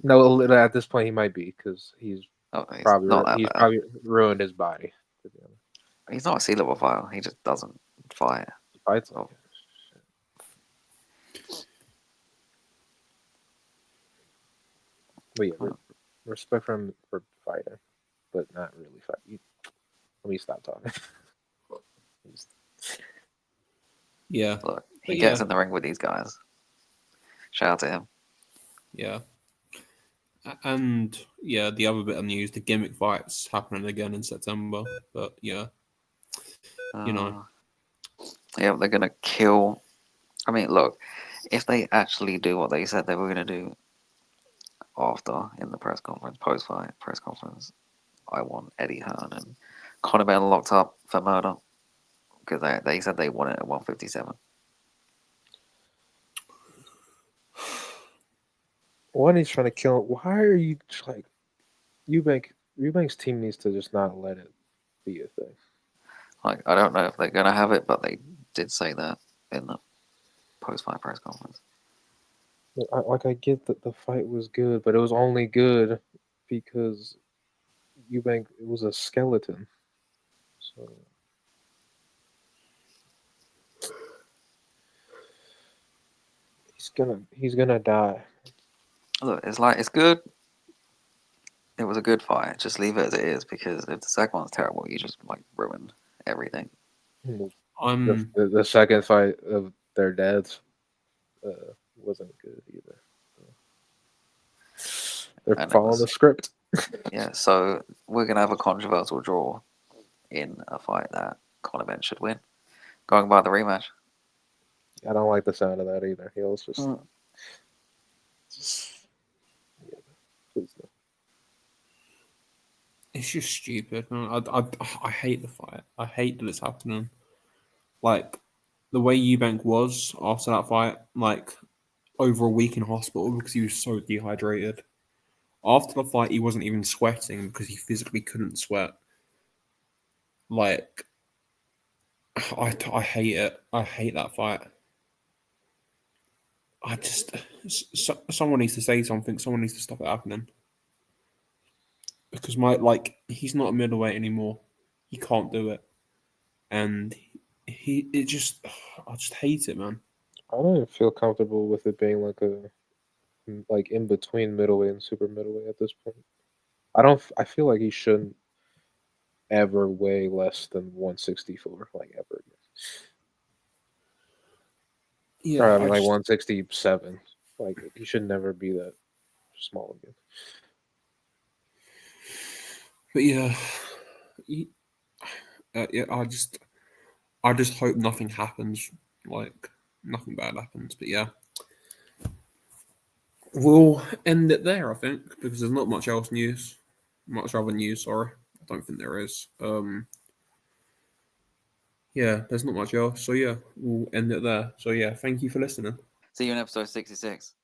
No, at this point he might be because he's not that he's bad. probably ruined his body. To be honest. He's not a sea level file. He just doesn't fight. He fights. Oh. But yeah, respect for him for fighting, but not really fighting. Let me stop talking. Yeah. Look, he gets in the ring with these guys. Shout out to him. Yeah. And yeah, the other bit of news, the gimmick fights happening again in September. But yeah, you know. Yeah, they're gonna kill. I mean, look, if they actually do what they said they were gonna do after in the press conference, post-fight press conference, I want Eddie Hearn and Conor Benn locked up for murder because they said they want it at 157. One, he's trying to kill him. Why are you like Eubank's team needs to just not let it be a thing. Like, I don't know if they're gonna have it, but they did say that in the post-fight press conference. I get that the fight was good, but it was only good because Eubank was a skeleton. So he's gonna die. Look, it's good. It was a good fight. Just leave it as it is because if the second one's terrible, you just like ruined everything. The second fight of their dads wasn't good either. They're following the script. Yeah, so we're gonna have a controversial draw in a fight that Conor Benn should win. Going by the rematch. I don't like the sound of that either. He was just yeah, please no. It's just stupid. I hate the fight. I hate that it's happening. Like the way Eubank was after that fight, like over a week in hospital because he was so dehydrated. After the fight, he wasn't even sweating because he physically couldn't sweat. Like, I hate it. I hate that fight. I just someone needs to say something. Someone needs to stop it happening. Because he's not a middleweight anymore. He can't do it, and I just hate it, man. I don't even feel comfortable with it being like in between middleweight and super middleweight at this point. I feel like he shouldn't ever weigh less than 164, like ever again. Yeah, or, I mean, like 167. Like he should never be that small again. But yeah, yeah, I just hope nothing happens. Like nothing bad happens. But yeah, we'll end it there, I think, because there's not much else news, much other news. Sorry, I don't think there is. Yeah, there's not much else. So yeah, we'll end it there. So yeah, thank you for listening. See you in episode 66.